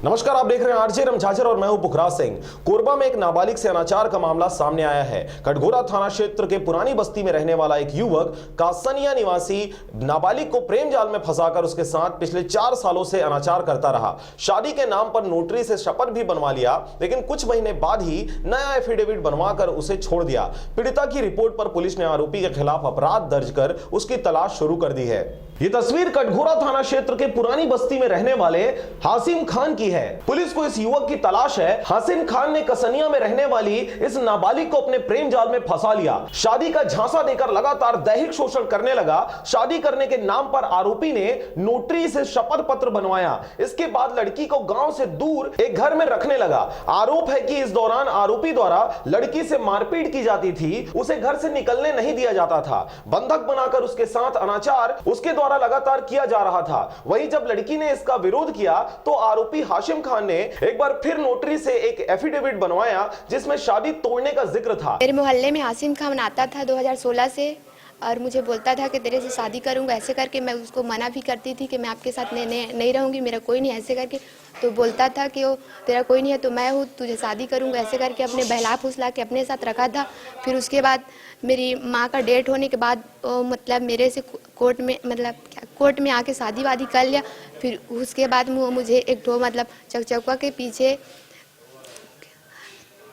नमस्कार, आप देख रहे हैं आरजे रमझाझर और मैं हूं पुखराज सिंह। कोरबा में एक नाबालिग से अनाचार का मामला सामने आया है। कटघोरा थाना क्षेत्र के पुरानी बस्ती में रहने वाला एक युवक कासनिया निवासी नाबालिग को प्रेम जाल में फंसाकर उसके साथ पिछले 4 सालों से अनाचार करता रहा। शादी के नाम पर नोटरी से शपथ भी बनवा लिया, लेकिन कुछ महीने बाद ही नया एफिडेविट बनवाकर उसे छोड़ दिया। पीड़िता की रिपोर्ट पर पुलिस ने आरोपी के खिलाफ अपराध दर्ज कर उसकी तलाश शुरू कर दी है। ये तस्वीर कटघोरा थाना क्षेत्र के पुरानी बस्ती में रहने वाले हासिम खान की है। पुलिस को इस युवक की तलाश है। हासिम खान ने कसनिया में रहने वाली इस नाबालिग को अपने प्रेम जाल में फंसा लिया। शादी का झांसा देकर लगातार दैहिक शोषण करने लगा। शादी करने के नाम पर आरोपी ने नोटरी से शपथ पत्र बनवाया। इसके बाद लड़की को गांव से दूर एक घर में रखने लगा। आरोप है कि इस दौरान आरोपी द्वारा लड़की से मारपीट की जाती थी, उसे घर से निकलने नहीं दिया जाता था। बंधक बनाकर उसके साथ अनाचार उसके द्वारा लगातार किया जा रहा था। वहीं जब लड़की ने इसका विरोध किया तो आरोपी हाशिम खान ने एक बार फिर नोटरी से एक एफिडेविट बनवाया जिसमें शादी तोड़ने का जिक्र था। मेरे मोहल्ले में हाशिम खान आता था 2016 से और मुझे बोलता था कि तेरे से शादी करूंगा। ऐसे करके मैं उसको मना भी करती थी कि मैं आपके साथ नहीं रहूंगी, मेरा कोई नहीं। ऐसे करके तो बोलता था कि वो तेरा कोई नहीं है तो मैं हूँ, तुझे शादी करूंगा। ऐसे करके अपने बहला फुसला के अपने साथ रखा था। फिर उसके बाद मेरी माँ का डेट होने के बाद मतलब मेरे से कोर्ट में आके शादी वादी कर लिया। फिर उसके बाद मुझे एक ठो मतलब चकचौका के पीछे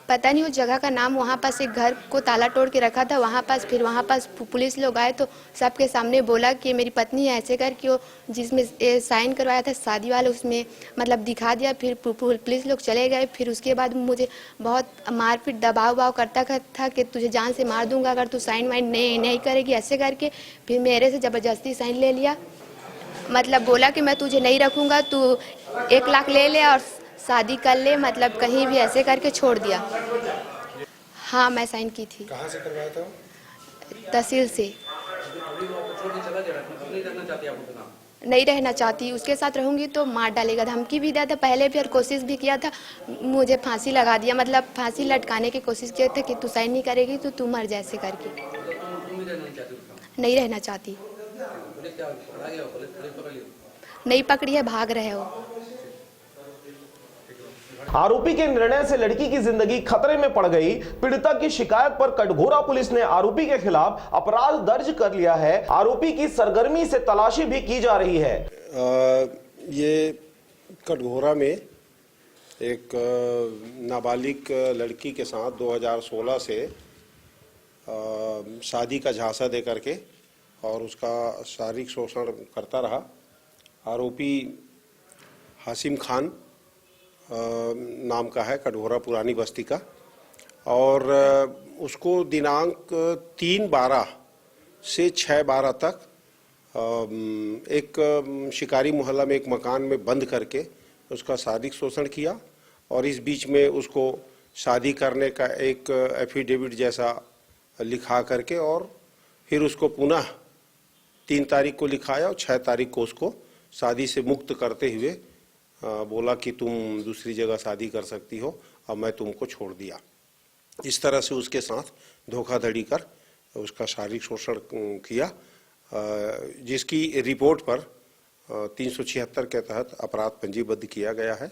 पता नहीं उस जगह का नाम, वहाँ पास एक घर को ताला तोड़ के रखा था। वहाँ पास पुलिस लोग आए तो सबके सामने बोला कि मेरी पत्नी है। ऐसे करके वो जिसमें साइन करवाया था शादी वाले उसमें मतलब दिखा दिया। फिर पुलिस लोग चले गए। फिर उसके बाद मुझे बहुत मारपीट दबाव करता था कि तुझे जान से मार दूंगा अगर तू साइन वाइन नहीं करेगी। ऐसे करके फिर मेरे से ज़बरदस्ती साइन ले लिया। मतलब बोला कि मैं तुझे नहीं रखूँगा, तू 1 लाख ले ले और शादी कर ले, मतलब कहीं भी। ऐसे करके छोड़ दिया। हाँ, मैं साइन की थी। कहाँ से करवाया था? तहसील से। नहीं रहना चाहती, उसके साथ रहूंगी तो मार डालेगा। धमकी भी दिया था पहले भी और कोशिश भी किया था। मुझे फांसी लगा दिया, मतलब फांसी लटकाने की कोशिश किया था कि तू साइन नहीं करेगी तो तू मर जाए। ऐसे करके नहीं रहना चाहती। नहीं पकड़ी है, भाग रहे हो। आरोपी के निर्णय से लड़की की जिंदगी खतरे में पड़ गई। पीड़िता की शिकायत पर कटघोरा पुलिस ने आरोपी के खिलाफ अपराध दर्ज कर लिया है। आरोपी की सरगर्मी से तलाशी भी की जा रही है। ये कटघोरा में एक नाबालिग लड़की के साथ 2016 से शादी का झांसा दे करके और उसका शारीरिक शोषण करता रहा। आरोपी हाशिम खान नाम का है, कटघोरा पुरानी बस्ती का। और उसको दिनांक 3/12 से 6/12 तक एक शिकारी मोहल्ला में एक मकान में बंद करके उसका शारीरिक शोषण किया। और इस बीच में उसको शादी करने का एक एफिडेविट जैसा लिखा करके और फिर उसको पुनः 3 तारीख को लिखाया और 6 तारीख को उसको शादी से मुक्त करते हुए बोला कि तुम दूसरी जगह शादी कर सकती हो और मैं तुमको छोड़ दिया। इस तरह से उसके साथ धोखाधड़ी कर उसका शारीरिक शोषण किया, जिसकी रिपोर्ट पर 376 के तहत अपराध पंजीबद्ध किया गया है।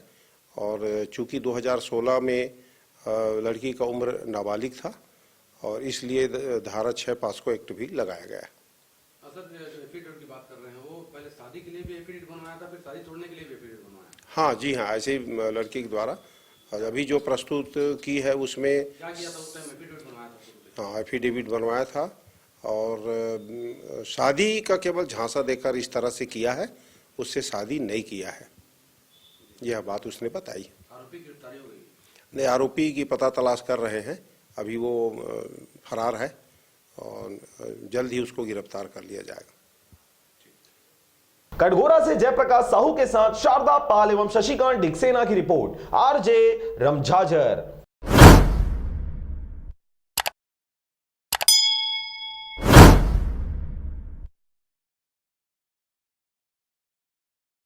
और चूंकि 2016 में लड़की का उम्र नाबालिग था और इसलिए धारा 6 पास्को एक्ट भी लगाया गया है। एफिडेविट की बात कर रहे हैं, वो पहले शादी के लिए भी एफिडेविट बनवाया था, फिर शादी तोड़ने के लिए भी एफिडेविट बनवाया? हाँ जी हाँ, ऐसे लड़की के द्वारा अभी जो प्रस्तुत की है उसमें क्या किया था उस टाइम? एफिडेविट बनवाया था? हाँ, एफिडेविट बनवाया था और शादी का केवल झांसा देकर इस तरह से किया है, उससे शादी नहीं किया है, यह बात उसने बताई। आरोपी की गिरफ्तारी हो गई? नहीं, आरोपी की पता तलाश कर रहे हैं, अभी वो फरार है और जल्द ही उसको गिरफ्तार कर लिया जाएगा। कटघोरा से जयप्रकाश साहू के साथ शारदा पाल एवं शशिकांत डिक्सेना की रिपोर्ट, आरजे रमझाझर।